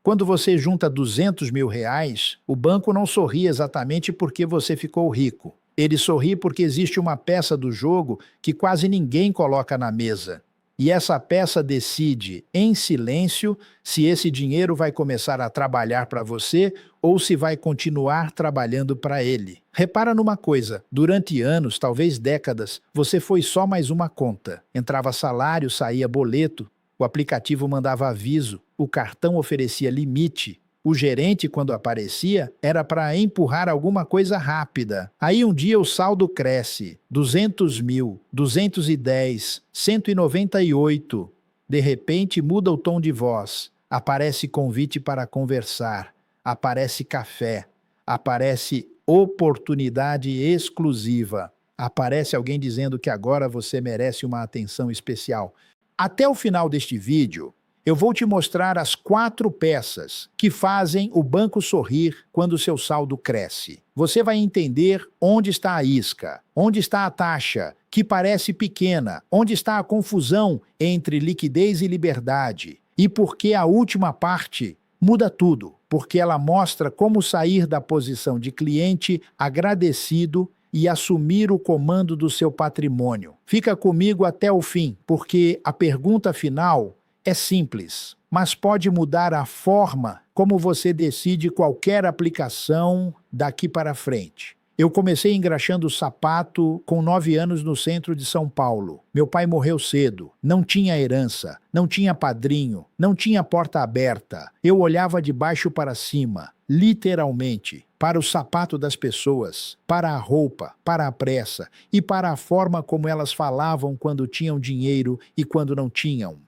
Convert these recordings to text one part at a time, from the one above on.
Quando você junta 200 mil reais, o banco não sorri exatamente porque você ficou rico. Ele sorri porque existe uma peça do jogo que quase ninguém coloca na mesa. E essa peça decide, em silêncio, se esse dinheiro vai começar a trabalhar para você ou se vai continuar trabalhando para ele. Repara numa coisa: durante anos, talvez décadas, você foi só mais uma conta. Entrava salário, saía boleto, o aplicativo mandava aviso, o cartão oferecia limite. O gerente, quando aparecia, era para empurrar alguma coisa rápida. Aí um dia o saldo cresce, 200 mil, 210, 198. De repente muda o tom de voz, aparece convite para conversar, aparece café, aparece oportunidade exclusiva, aparece alguém dizendo que agora você merece uma atenção especial. Até o final deste vídeo, eu vou te mostrar as 4 peças que fazem o banco sorrir quando seu saldo cresce. Você vai entender onde está a isca, onde está a taxa, que parece pequena, onde está a confusão entre liquidez e liberdade, e por que a última parte muda tudo, porque ela mostra como sair da posição de cliente agradecido e assumir o comando do seu patrimônio. Fica comigo até o fim, porque a pergunta final é simples, mas pode mudar a forma como você decide qualquer aplicação daqui para frente. Eu comecei engraxando sapato com 9 anos no centro de São Paulo. Meu pai morreu cedo, não tinha herança, não tinha padrinho, não tinha porta aberta. Eu olhava de baixo para cima, literalmente, para o sapato das pessoas, para a roupa, para a pressa e para a forma como elas falavam quando tinham dinheiro e quando não tinham.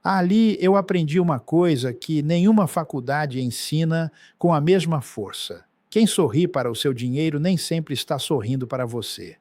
Ali eu aprendi uma coisa que nenhuma faculdade ensina com a mesma força. Quem sorri para o seu dinheiro nem sempre está sorrindo para você.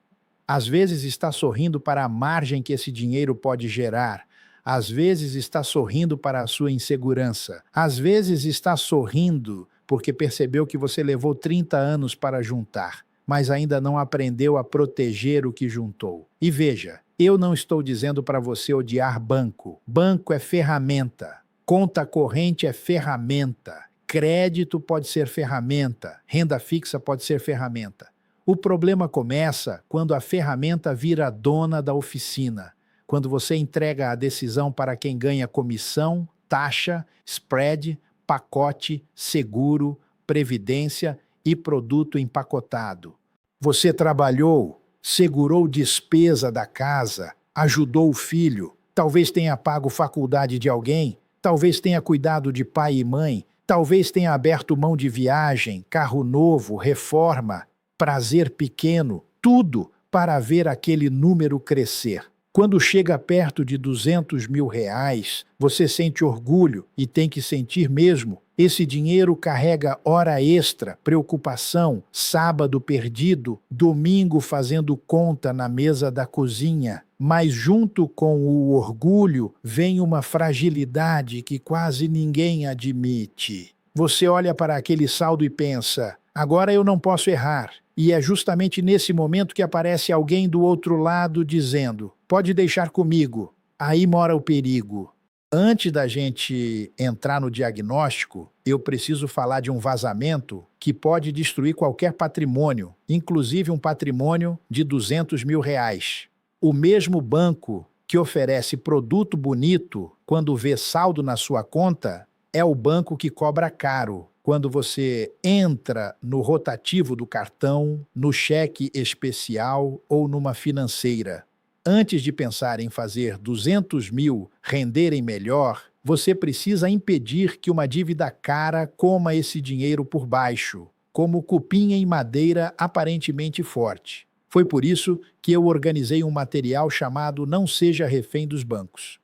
Às vezes está sorrindo para a margem que esse dinheiro pode gerar. Às vezes está sorrindo para a sua insegurança. Às vezes está sorrindo porque percebeu que você levou 30 anos para juntar, mas ainda não aprendeu a proteger o que juntou. E veja, eu não estou dizendo para você odiar banco. Banco é ferramenta. Conta corrente é ferramenta. Crédito pode ser ferramenta. Renda fixa pode ser ferramenta. O problema começa quando a ferramenta vira dona da oficina. Quando você entrega a decisão para quem ganha comissão, taxa, spread, pacote, seguro, previdência e produto empacotado. Você trabalhou, segurou despesa da casa, ajudou o filho, talvez tenha pago faculdade de alguém, talvez tenha cuidado de pai e mãe, talvez tenha aberto mão de viagem, carro novo, reforma, prazer pequeno, tudo para ver aquele número crescer. Quando chega perto de 200 mil reais, você sente orgulho e tem que sentir mesmo. Esse dinheiro carrega hora extra, preocupação, sábado perdido, domingo fazendo conta na mesa da cozinha. Mas junto com o orgulho vem uma fragilidade que quase ninguém admite. Você olha para aquele saldo e pensa: agora eu não posso errar. E é justamente nesse momento que aparece alguém do outro lado dizendo: pode deixar comigo, aí mora o perigo. Antes da gente entrar no diagnóstico, eu preciso falar de um vazamento que pode destruir qualquer patrimônio, inclusive um patrimônio de 200 mil reais. O mesmo banco que oferece produto bonito quando vê saldo na sua conta é o banco que cobra caro quando você entra no rotativo do cartão, no cheque especial ou numa financeira. Antes de pensar em fazer 200 mil renderem melhor, você precisa impedir que uma dívida cara coma esse dinheiro por baixo, como cupim em madeira aparentemente forte. Foi por isso que eu organizei um material chamado Não Seja Refém dos Bancos.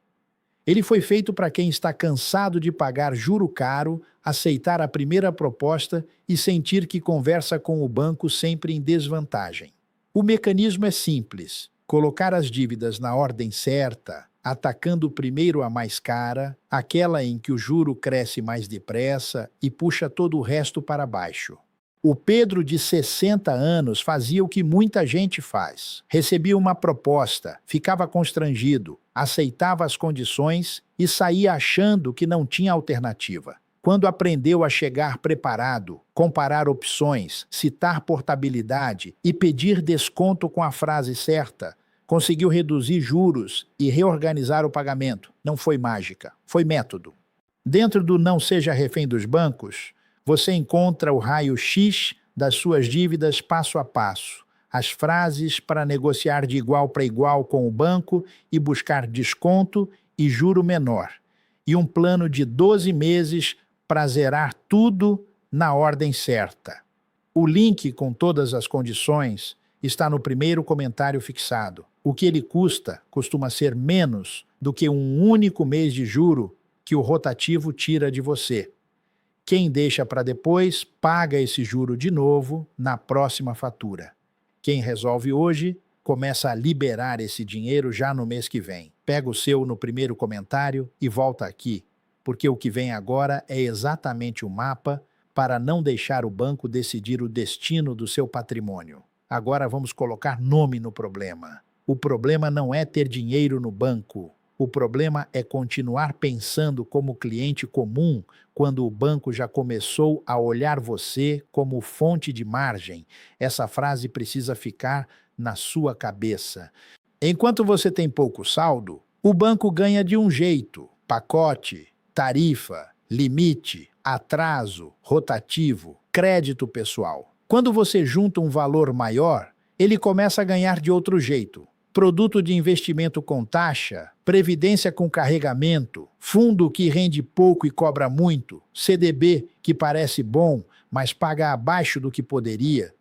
Ele foi feito para quem está cansado de pagar juro caro, aceitar a primeira proposta e sentir que conversa com o banco sempre em desvantagem. O mecanismo é simples: colocar as dívidas na ordem certa, atacando primeiro a mais cara, aquela em que o juro cresce mais depressa e puxa todo o resto para baixo. O Pedro, de 60 anos, fazia o que muita gente faz. Recebia uma proposta, ficava constrangido, aceitava as condições e saía achando que não tinha alternativa. Quando aprendeu a chegar preparado, comparar opções, citar portabilidade e pedir desconto com a frase certa, conseguiu reduzir juros e reorganizar o pagamento. Não foi mágica, foi método. Dentro do Não Seja Refém dos Bancos, você encontra o raio-x das suas dívidas passo a passo, as frases para negociar de igual para igual com o banco e buscar desconto e juro menor, e um plano de 12 meses para zerar tudo na ordem certa. O link com todas as condições está no primeiro comentário fixado. O que ele custa costuma ser menos do que um único mês de juro que o rotativo tira de você. Quem deixa para depois, paga esse juro de novo na próxima fatura. Quem resolve hoje, começa a liberar esse dinheiro já no mês que vem. Pega o seu no primeiro comentário e volta aqui, porque o que vem agora é exatamente o mapa para não deixar o banco decidir o destino do seu patrimônio. Agora vamos colocar nome no problema. O problema não é ter dinheiro no banco. O problema é continuar pensando como cliente comum quando o banco já começou a olhar você como fonte de margem. Essa frase precisa ficar na sua cabeça. Enquanto você tem pouco saldo, o banco ganha de um jeito: pacote, tarifa, limite, atraso, rotativo, crédito pessoal. Quando você junta um valor maior, ele começa a ganhar de outro jeito: produto de investimento com taxa, previdência com carregamento, fundo que rende pouco e cobra muito, CDB que parece bom, mas paga abaixo do que poderia,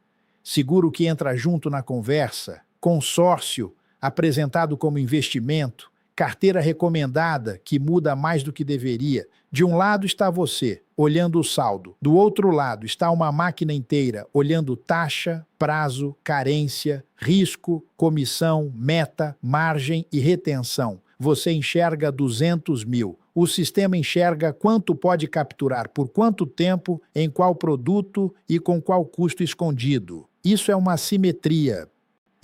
seguro que entra junto na conversa, consórcio apresentado como investimento, carteira recomendada que muda mais do que deveria. De um lado está você, olhando o saldo. Do outro lado está uma máquina inteira, olhando taxa, prazo, carência, risco, comissão, meta, margem e retenção. Você enxerga 200 mil. O sistema enxerga quanto pode capturar, por quanto tempo, em qual produto e com qual custo escondido. Isso é uma assimetria.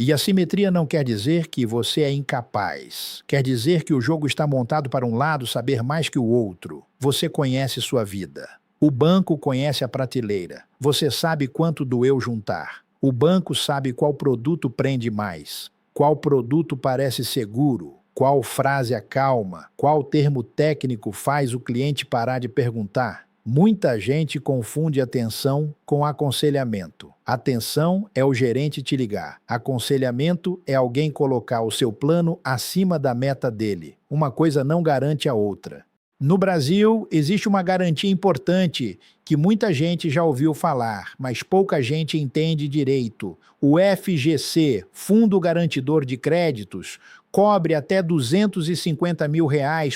E assimetria não quer dizer que você é incapaz. Quer dizer que o jogo está montado para um lado saber mais que o outro. Você conhece sua vida. O banco conhece a prateleira. Você sabe quanto doeu juntar. O banco sabe qual produto prende mais, qual produto parece seguro, qual frase acalma, qual termo técnico faz o cliente parar de perguntar. Muita gente confunde atenção com aconselhamento. Atenção é o gerente te ligar. Aconselhamento é alguém colocar o seu plano acima da meta dele. Uma coisa não garante a outra. No Brasil, existe uma garantia importante que muita gente já ouviu falar, mas pouca gente entende direito. O FGC, Fundo Garantidor de Créditos, cobre até R$ 250 mil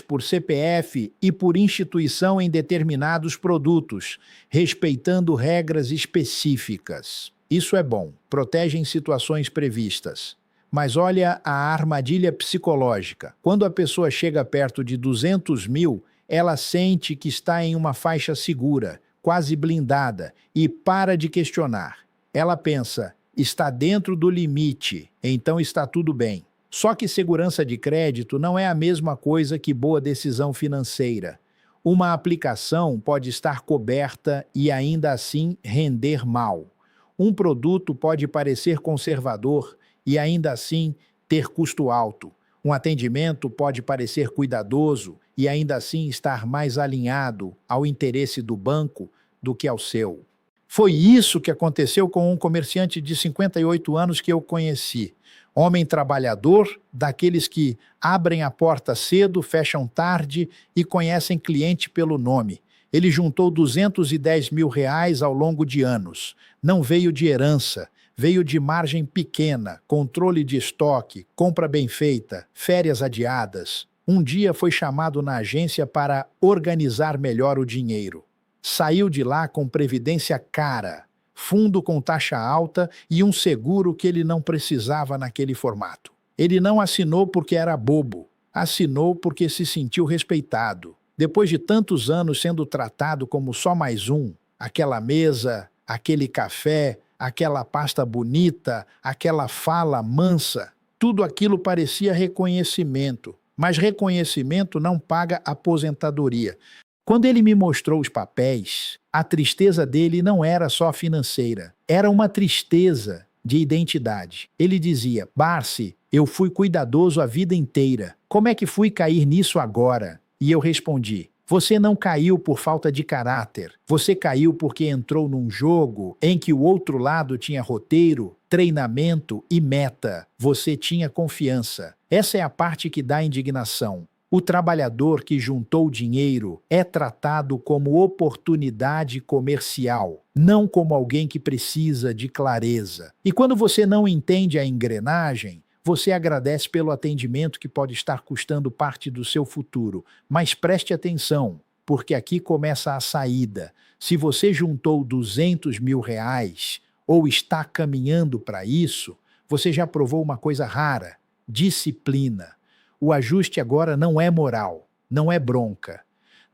por CPF e por instituição em determinados produtos, respeitando regras específicas. Isso é bom, protege em situações previstas. Mas olha a armadilha psicológica. Quando a pessoa chega perto de 200 mil, ela sente que está em uma faixa segura, quase blindada, e para de questionar. Ela pensa, está dentro do limite, então está tudo bem. Só que segurança de crédito não é a mesma coisa que boa decisão financeira. Uma aplicação pode estar coberta e ainda assim render mal. Um produto pode parecer conservador e ainda assim ter custo alto. Um atendimento pode parecer cuidadoso e ainda assim estar mais alinhado ao interesse do banco do que ao seu. Foi isso que aconteceu com um comerciante de 58 anos que eu conheci. Homem trabalhador, daqueles que abrem a porta cedo, fecham tarde e conhecem cliente pelo nome. Ele juntou 210 mil ao longo de anos. Não veio de herança, veio de margem pequena, controle de estoque, compra bem feita, férias adiadas. Um dia foi chamado na agência para organizar melhor o dinheiro. Saiu de lá com previdência cara, fundo com taxa alta e um seguro que ele não precisava naquele formato. Ele não assinou porque era bobo, assinou porque se sentiu respeitado. Depois de tantos anos sendo tratado como só mais um, aquela mesa, aquele café, aquela pasta bonita, aquela fala mansa, tudo aquilo parecia reconhecimento. Mas reconhecimento não paga aposentadoria. Quando ele me mostrou os papéis, a tristeza dele não era só financeira, era uma tristeza de identidade. Ele dizia: Barsi, eu fui cuidadoso a vida inteira. Como é que fui cair nisso agora? E eu respondi: você não caiu por falta de caráter. Você caiu porque entrou num jogo em que o outro lado tinha roteiro, treinamento e meta. Você tinha confiança. Essa é a parte que dá indignação. O trabalhador que juntou dinheiro é tratado como oportunidade comercial, não como alguém que precisa de clareza. E quando você não entende a engrenagem, você agradece pelo atendimento que pode estar custando parte do seu futuro. Mas preste atenção, porque aqui começa a saída. Se você juntou 200 mil reais ou está caminhando para isso, você já provou uma coisa rara: disciplina. O ajuste agora não é moral, não é bronca.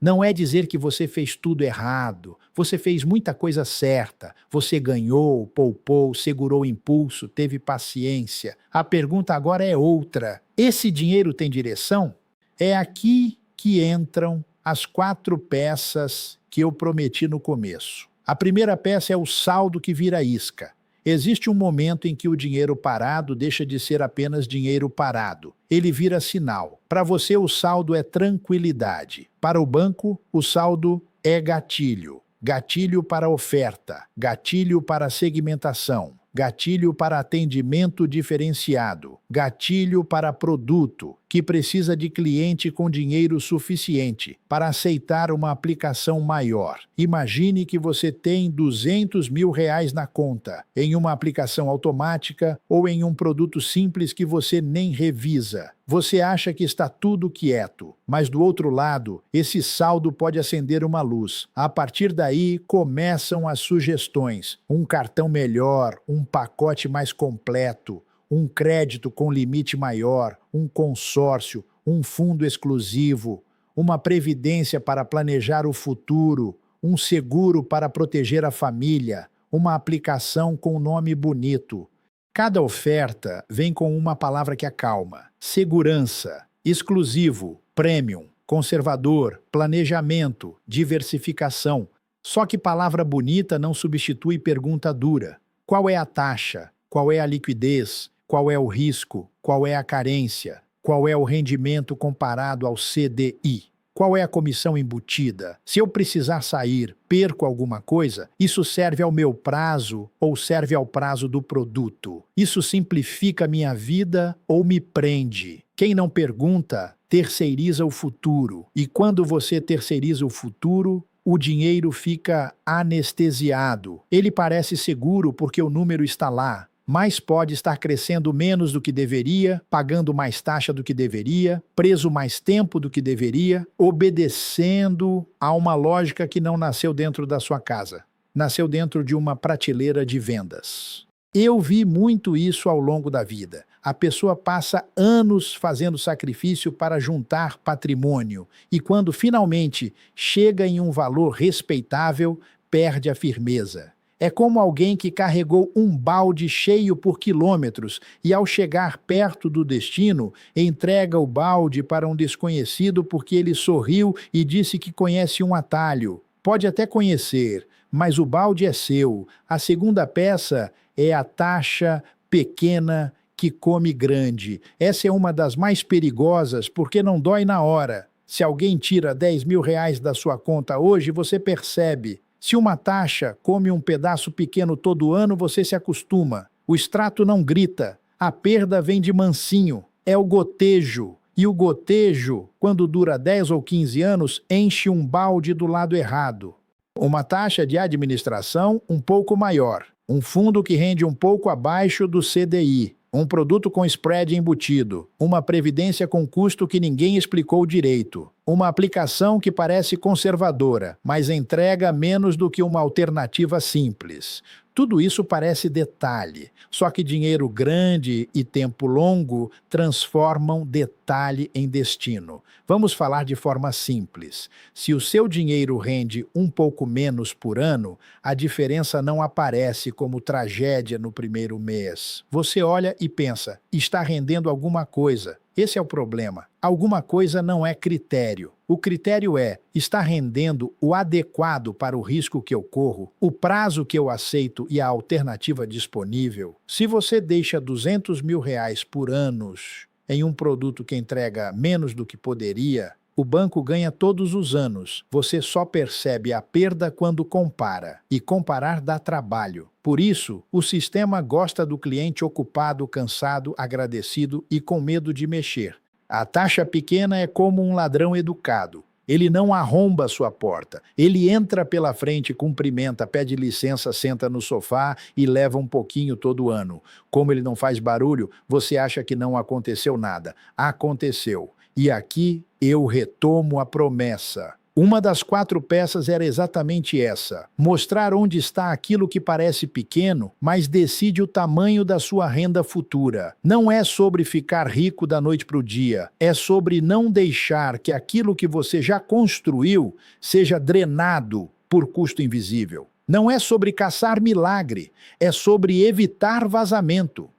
Não é dizer que você fez tudo errado, você fez muita coisa certa, você ganhou, poupou, segurou o impulso, teve paciência. A pergunta agora é outra: esse dinheiro tem direção? É aqui que entram as 4 peças que eu prometi no começo. A primeira peça é o saldo que vira isca. Existe um momento em que o dinheiro parado deixa de ser apenas dinheiro parado. Ele vira sinal. Para você, o saldo é tranquilidade. Para o banco, o saldo é gatilho. Gatilho para oferta, gatilho para segmentação, gatilho para atendimento diferenciado, gatilho para produto, que precisa de cliente com dinheiro suficiente para aceitar uma aplicação maior. Imagine que você tem 200 mil reais na conta, em uma aplicação automática ou em um produto simples que você nem revisa. Você acha que está tudo quieto, mas do outro lado, esse saldo pode acender uma luz. A partir daí, começam as sugestões: um cartão melhor, um pacote mais completo, um crédito com limite maior, um consórcio, um fundo exclusivo, uma previdência para planejar o futuro, um seguro para proteger a família, uma aplicação com nome bonito. Cada oferta vem com uma palavra que acalma: segurança, exclusivo, premium, conservador, planejamento, diversificação. Só que palavra bonita não substitui pergunta dura. Qual é a taxa? Qual é a liquidez? Qual é o risco? Qual é a carência? Qual é o rendimento comparado ao CDI? Qual é a comissão embutida? Se eu precisar sair, perco alguma coisa? Isso serve ao meu prazo ou serve ao prazo do produto? Isso simplifica minha vida ou me prende? Quem não pergunta, terceiriza o futuro. E quando você terceiriza o futuro, o dinheiro fica anestesiado. Ele parece seguro porque o número está lá, mas pode estar crescendo menos do que deveria, pagando mais taxa do que deveria, preso mais tempo do que deveria, obedecendo a uma lógica que não nasceu dentro da sua casa. Nasceu dentro de uma prateleira de vendas. Eu vi muito isso ao longo da vida. A pessoa passa anos fazendo sacrifício para juntar patrimônio e quando finalmente chega em um valor respeitável, perde a firmeza. É como alguém que carregou um balde cheio por quilômetros e, ao chegar perto do destino, entrega o balde para um desconhecido porque ele sorriu e disse que conhece um atalho. Pode até conhecer, mas o balde é seu. A segunda peça é a taxa pequena que come grande. Essa é uma das mais perigosas porque não dói na hora. Se alguém tira 10 mil reais da sua conta hoje, você percebe. Se uma taxa come um pedaço pequeno todo ano, você se acostuma. O extrato não grita. A perda vem de mansinho. É o gotejo. E o gotejo, quando dura 10 ou 15 anos, enche um balde do lado errado. Uma taxa de administração um pouco maior. Um fundo que rende um pouco abaixo do CDI. Um produto com spread embutido. Uma previdência com custo que ninguém explicou direito. Uma aplicação que parece conservadora, mas entrega menos do que uma alternativa simples. Tudo isso parece detalhe, só que dinheiro grande e tempo longo transformam detalhe em destino. Vamos falar de forma simples. Se o seu dinheiro rende um pouco menos por ano, a diferença não aparece como tragédia no primeiro mês. Você olha e pensa: está rendendo alguma coisa. Esse é o problema. Alguma coisa não é critério. O critério é: está rendendo o adequado para o risco que eu corro, o prazo que eu aceito e a alternativa disponível? Se você deixa R$ 200.000 por anos em um produto que entrega menos do que poderia, o banco ganha todos os anos. Você só percebe a perda quando compara. E comparar dá trabalho. Por isso, o sistema gosta do cliente ocupado, cansado, agradecido e com medo de mexer. A taxa pequena é como um ladrão educado. Ele não arromba sua porta. Ele entra pela frente, cumprimenta, pede licença, senta no sofá e leva um pouquinho todo ano. Como ele não faz barulho, você acha que não aconteceu nada. Aconteceu. E aqui eu retomo a promessa. Uma das 4 peças era exatamente essa: mostrar onde está aquilo que parece pequeno, mas decide o tamanho da sua renda futura. Não é sobre ficar rico da noite para o dia, é sobre não deixar que aquilo que você já construiu seja drenado por custo invisível. Não é sobre caçar milagre, é sobre evitar vazamento.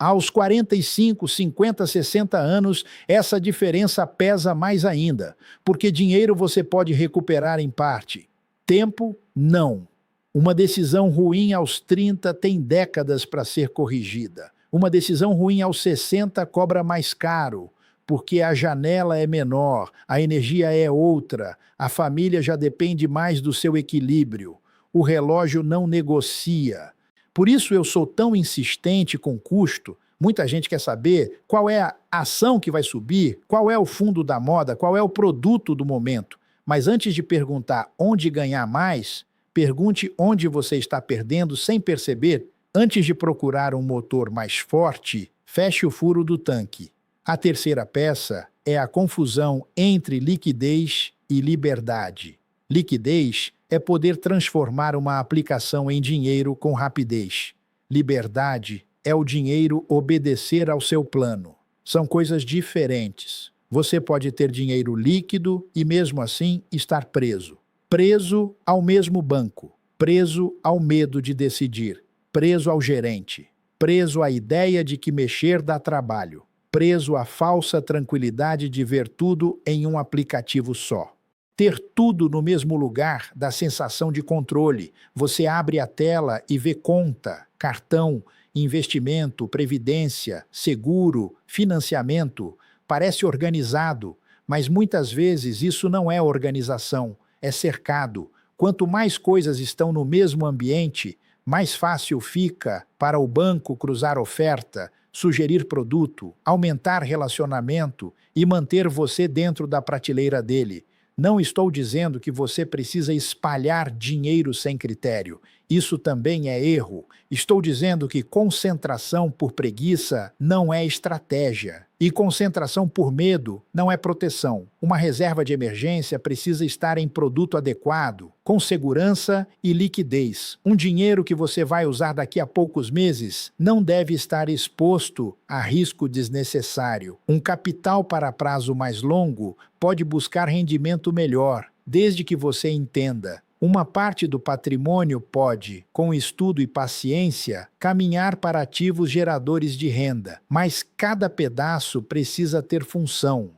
Aos 45, 50, 60 anos, essa diferença pesa mais ainda, porque dinheiro você pode recuperar em parte. Tempo, não. Uma decisão ruim aos 30 tem décadas para ser corrigida. Uma decisão ruim aos 60 cobra mais caro, porque a janela é menor, a energia é outra, a família já depende mais do seu equilíbrio. O relógio não negocia. Por isso eu sou tão insistente com custo. Muita gente quer saber qual é a ação que vai subir, qual é o fundo da moda, qual é o produto do momento. Mas antes de perguntar onde ganhar mais, pergunte onde você está perdendo sem perceber. Antes de procurar um motor mais forte, feche o furo do tanque. A terceira peça é a confusão entre liquidez e liberdade. Liquidez é poder transformar uma aplicação em dinheiro com rapidez. Liberdade é o dinheiro obedecer ao seu plano. São coisas diferentes. Você pode ter dinheiro líquido e, mesmo assim, estar preso. Preso ao mesmo banco. Preso ao medo de decidir. Preso ao gerente. Preso à ideia de que mexer dá trabalho. Preso à falsa tranquilidade de ver tudo em um aplicativo só. Ter tudo no mesmo lugar dá sensação de controle. Você abre a tela e vê conta, cartão, investimento, previdência, seguro, financiamento. Parece organizado, mas muitas vezes isso não é organização, é cercado. Quanto mais coisas estão no mesmo ambiente, mais fácil fica para o banco cruzar oferta, sugerir produto, aumentar relacionamento e manter você dentro da prateleira dele. Não estou dizendo que você precisa espalhar dinheiro sem critério. Isso também é erro. Estou dizendo que concentração por preguiça não é estratégia. E concentração por medo não é proteção. Uma reserva de emergência precisa estar em produto adequado, com segurança e liquidez. Um dinheiro que você vai usar daqui a poucos meses não deve estar exposto a risco desnecessário. Um capital para prazo mais longo pode buscar rendimento melhor, desde que você entenda. Uma parte do patrimônio pode, com estudo e paciência, caminhar para ativos geradores de renda, mas cada pedaço precisa ter função.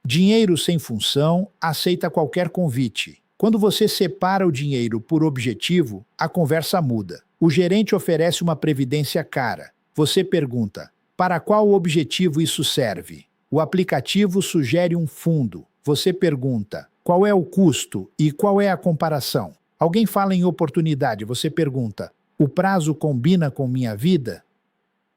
Dinheiro sem função aceita qualquer convite. Quando você separa o dinheiro por objetivo, a conversa muda. O gerente oferece uma previdência cara. Você pergunta: para qual objetivo isso serve? O aplicativo sugere um fundo. Você pergunta: qual é o custo e qual é a comparação? Alguém fala em oportunidade. Você pergunta: o prazo combina com minha vida?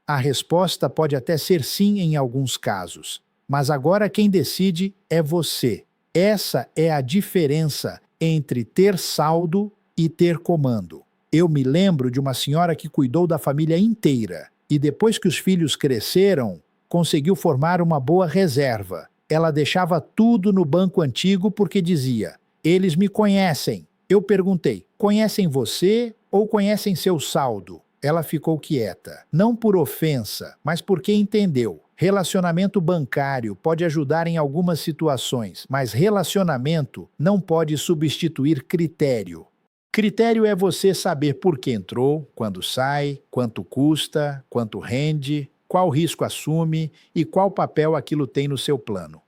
A resposta pode até ser sim em alguns casos, mas agora quem decide é você. Essa é a diferença entre ter saldo e ter comando. Eu me lembro de uma senhora que cuidou da família inteira e depois que os filhos cresceram, conseguiu formar uma boa reserva. Ela deixava tudo no banco antigo porque dizia: eles me conhecem. Eu perguntei: conhecem você ou conhecem seu saldo? Ela ficou quieta, não por ofensa, mas porque entendeu. Relacionamento bancário pode ajudar em algumas situações, mas relacionamento não pode substituir critério. Critério é você saber por que entrou, quando sai, quanto custa, quanto rende, qual risco assume e qual papel aquilo tem no seu plano.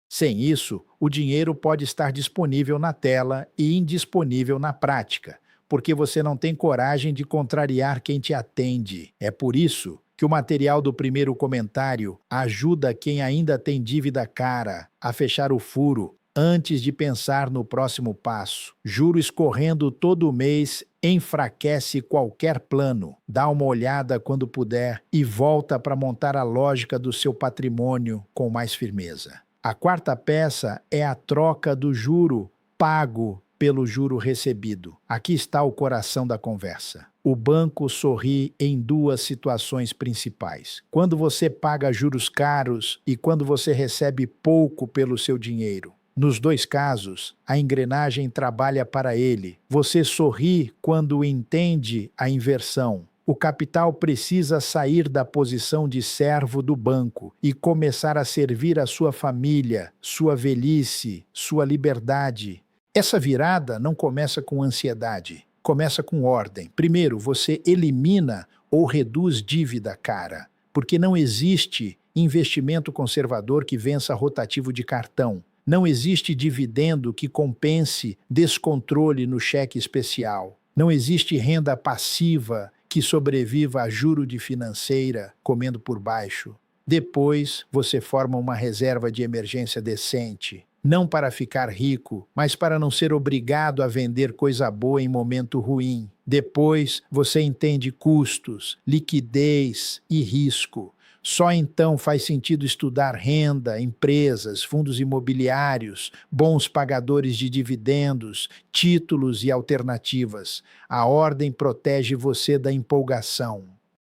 Sem isso, o dinheiro pode estar disponível na tela e indisponível na prática, porque você não tem coragem de contrariar quem te atende. É por isso que o material do primeiro comentário ajuda quem ainda tem dívida cara a fechar o furo antes de pensar no próximo passo. Juros escorrendo todo mês enfraquece qualquer plano. Dá uma olhada quando puder e volta para montar a lógica do seu patrimônio com mais firmeza. A quarta peça é a troca do juro pago pelo juro recebido. Aqui está o coração da conversa. O banco sorri em duas situações principais: quando você paga juros caros e quando você recebe pouco pelo seu dinheiro. Nos dois casos, a engrenagem trabalha para ele. Você sorri quando entende a inversão. O capital precisa sair da posição de servo do banco e começar a servir a sua família, sua velhice, sua liberdade. Essa virada não começa com ansiedade, começa com ordem. Primeiro, você elimina ou reduz dívida cara, porque não existe investimento conservador que vença rotativo de cartão. Não existe dividendo que compense descontrole no cheque especial. Não existe renda passiva que sobreviva a juro de financeira comendo por baixo. Depois, você forma uma reserva de emergência decente. Não para ficar rico, mas para não ser obrigado a vender coisa boa em momento ruim. Depois, você entende custos, liquidez e risco. Só então faz sentido estudar renda, empresas, fundos imobiliários, bons pagadores de dividendos, títulos e alternativas. A ordem protege você da empolgação.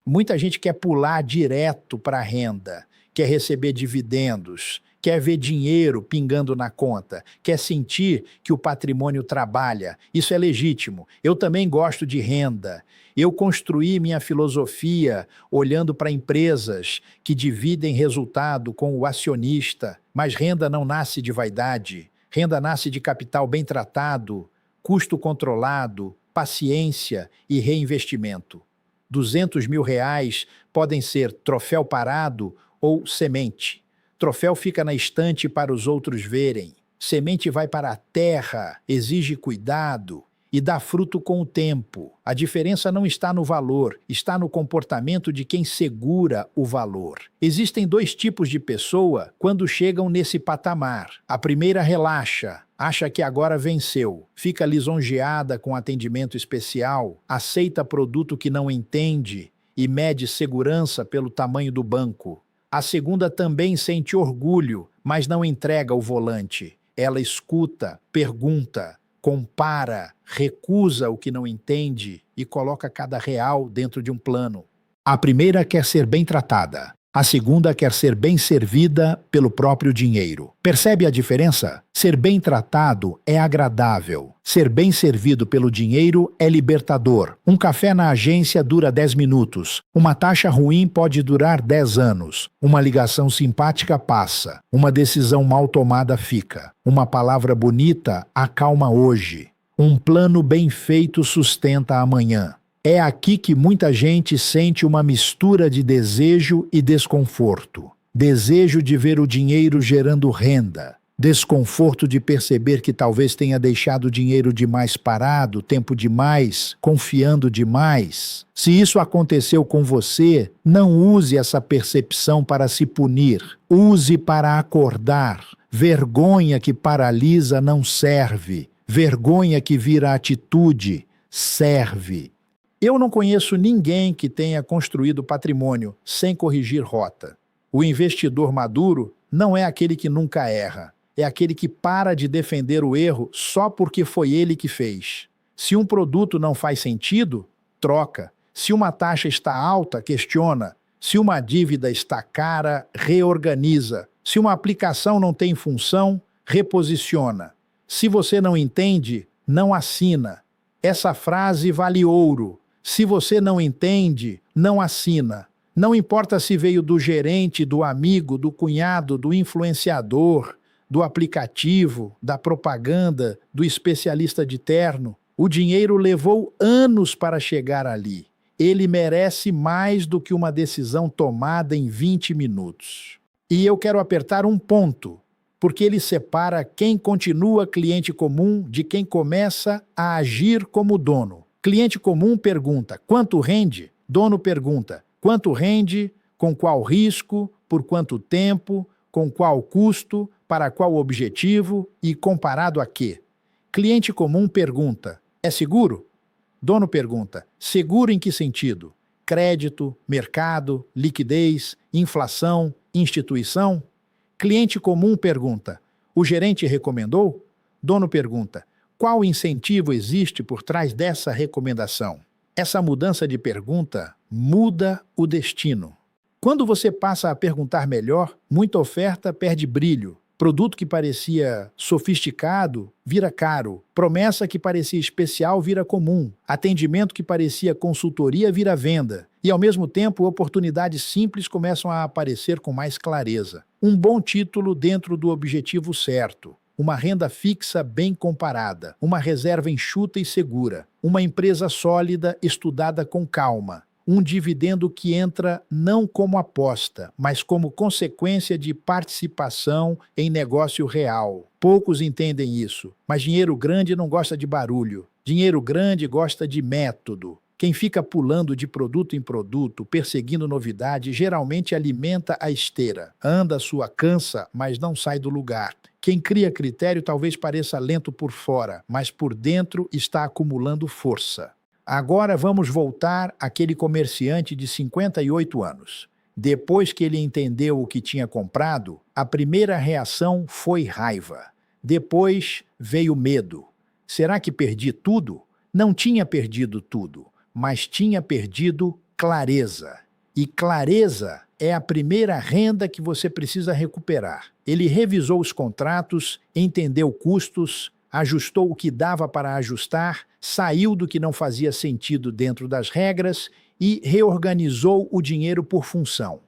Muita gente quer pular direto para a renda, quer receber dividendos, quer ver dinheiro pingando na conta, quer sentir que o patrimônio trabalha. Isso é legítimo. Eu também gosto de renda. Eu construí minha filosofia olhando para empresas que dividem resultado com o acionista, mas renda não nasce de vaidade. Renda nasce de capital bem tratado, custo controlado, paciência e reinvestimento. R$ 200 mil podem ser troféu parado ou semente. Troféu fica na estante para os outros verem. Semente vai para a terra, exige cuidado e dá fruto com o tempo. A diferença não está no valor, está no comportamento de quem segura o valor. Existem dois tipos de pessoa quando chegam nesse patamar. A primeira relaxa, acha que agora venceu, fica lisonjeada com atendimento especial, aceita produto que não entende e mede segurança pelo tamanho do banco. A segunda também sente orgulho, mas não entrega o volante. Ela escuta, pergunta, compara, recusa o que não entende e coloca cada real dentro de um plano. A primeira quer ser bem tratada. A segunda quer ser bem servida pelo próprio dinheiro. Percebe a diferença? Ser bem tratado é agradável. Ser bem servido pelo dinheiro é libertador. Um café na agência dura 10 minutos. Uma taxa ruim pode durar 10 anos. Uma ligação simpática passa. Uma decisão mal tomada fica. Uma palavra bonita acalma hoje. Um plano bem feito sustenta amanhã. É aqui que muita gente sente uma mistura de desejo e desconforto. Desejo de ver o dinheiro gerando renda. Desconforto de perceber que talvez tenha deixado o dinheiro demais parado, tempo demais, confiando demais. Se isso aconteceu com você, não use essa percepção para se punir. Use para acordar. Vergonha que paralisa não serve. Vergonha que vira atitude serve. Eu não conheço ninguém que tenha construído patrimônio sem corrigir rota. O investidor maduro não é aquele que nunca erra. É aquele que para de defender o erro só porque foi ele que fez. Se um produto não faz sentido, troca. Se uma taxa está alta, questiona. Se uma dívida está cara, reorganiza. Se uma aplicação não tem função, reposiciona. Se você não entende, não assina. Essa frase vale ouro. Se você não entende, não assina. Não importa se veio do gerente, do amigo, do cunhado, do influenciador, do aplicativo, da propaganda, do especialista de terno. O dinheiro levou anos para chegar ali. Ele merece mais do que uma decisão tomada em 20 minutos. E eu quero apertar um ponto, porque ele separa quem continua cliente comum de quem começa a agir como dono. Cliente comum pergunta: quanto rende? Dono pergunta: quanto rende? Com qual risco? Por quanto tempo? Com qual custo? Para qual objetivo? E comparado a quê? Cliente comum pergunta: é seguro? Dono pergunta: seguro em que sentido? Crédito, mercado, liquidez, inflação, instituição? Cliente comum pergunta: o gerente recomendou? Dono pergunta: qual incentivo existe por trás dessa recomendação? Essa mudança de pergunta muda o destino. Quando você passa a perguntar melhor, muita oferta perde brilho. Produto que parecia sofisticado vira caro. Promessa que parecia especial vira comum. Atendimento que parecia consultoria vira venda. E, ao mesmo tempo, oportunidades simples começam a aparecer com mais clareza. Um bom título dentro do objetivo certo. Uma renda fixa bem comparada. Uma reserva enxuta e segura. Uma empresa sólida estudada com calma. Um dividendo que entra não como aposta, mas como consequência de participação em negócio real. Poucos entendem isso, mas dinheiro grande não gosta de barulho. Dinheiro grande gosta de método. Quem fica pulando de produto em produto, perseguindo novidade, geralmente alimenta a esteira. Anda, sua cansa, mas não sai do lugar. Quem cria critério talvez pareça lento por fora, mas por dentro está acumulando força. Agora vamos voltar àquele comerciante de 58 anos. Depois que ele entendeu o que tinha comprado, a primeira reação foi raiva. Depois veio medo. Será que perdi tudo? Não tinha perdido tudo, mas tinha perdido clareza. E clareza é a primeira renda que você precisa recuperar. Ele revisou os contratos, entendeu custos, ajustou o que dava para ajustar, saiu do que não fazia sentido dentro das regras e reorganizou o dinheiro por função.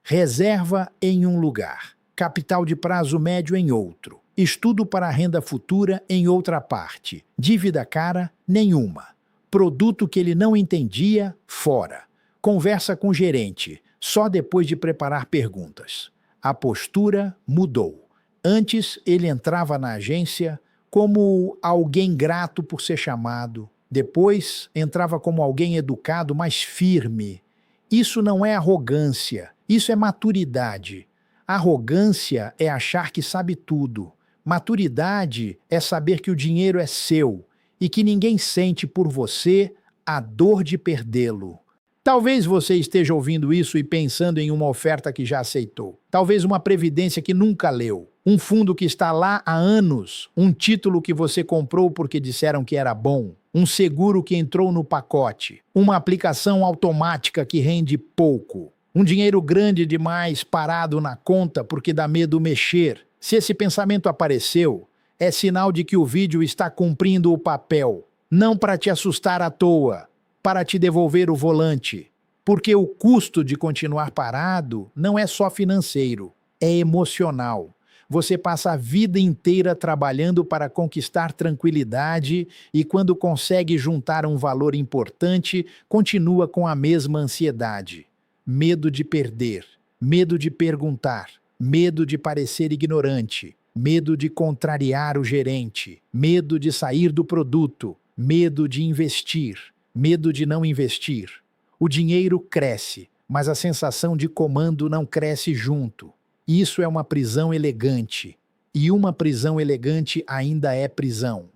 Reserva em um lugar, capital de prazo médio em outro, estudo para a renda futura em outra parte, dívida cara nenhuma, produto que ele não entendia fora, conversa com o gerente, só depois de preparar perguntas. A postura mudou. Antes ele entrava na agência como alguém grato por ser chamado. Depois, entrava como alguém educado, mas firme. Isso não é arrogância, isso é maturidade. Arrogância é achar que sabe tudo. Maturidade é saber que o dinheiro é seu e que ninguém sente por você a dor de perdê-lo. Talvez você esteja ouvindo isso e pensando em uma oferta que já aceitou. Talvez uma previdência que nunca leu. Um fundo que está lá há anos. Um título que você comprou porque disseram que era bom. Um seguro que entrou no pacote. Uma aplicação automática que rende pouco. Um dinheiro grande demais parado na conta porque dá medo mexer. Se esse pensamento apareceu, é sinal de que o vídeo está cumprindo o papel. Não para te assustar à toa, para te devolver o volante. Porque o custo de continuar parado não é só financeiro, é emocional. Você passa a vida inteira trabalhando para conquistar tranquilidade e quando consegue juntar um valor importante, continua com a mesma ansiedade. Medo de perder, medo de perguntar, medo de parecer ignorante, medo de contrariar o gerente, medo de sair do produto, medo de investir, medo de não investir. O dinheiro cresce, mas a sensação de comando não cresce junto. Isso é uma prisão elegante. E uma prisão elegante ainda é prisão.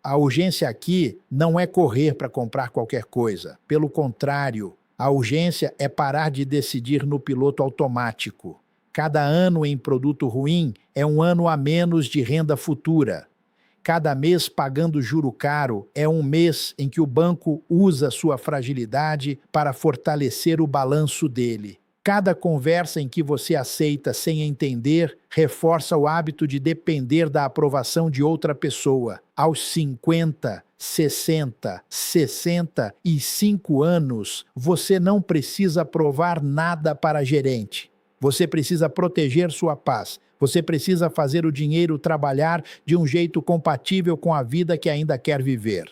A urgência aqui não é correr para comprar qualquer coisa. Pelo contrário, a urgência é parar de decidir no piloto automático. Cada ano em produto ruim é um ano a menos de renda futura. Cada mês pagando juro caro é um mês em que o banco usa sua fragilidade para fortalecer o balanço dele. Cada conversa em que você aceita sem entender reforça o hábito de depender da aprovação de outra pessoa. Aos 50, 60, 65 anos, você não precisa provar nada para gerente. Você precisa proteger sua paz. Você precisa fazer o dinheiro trabalhar de um jeito compatível com a vida que ainda quer viver.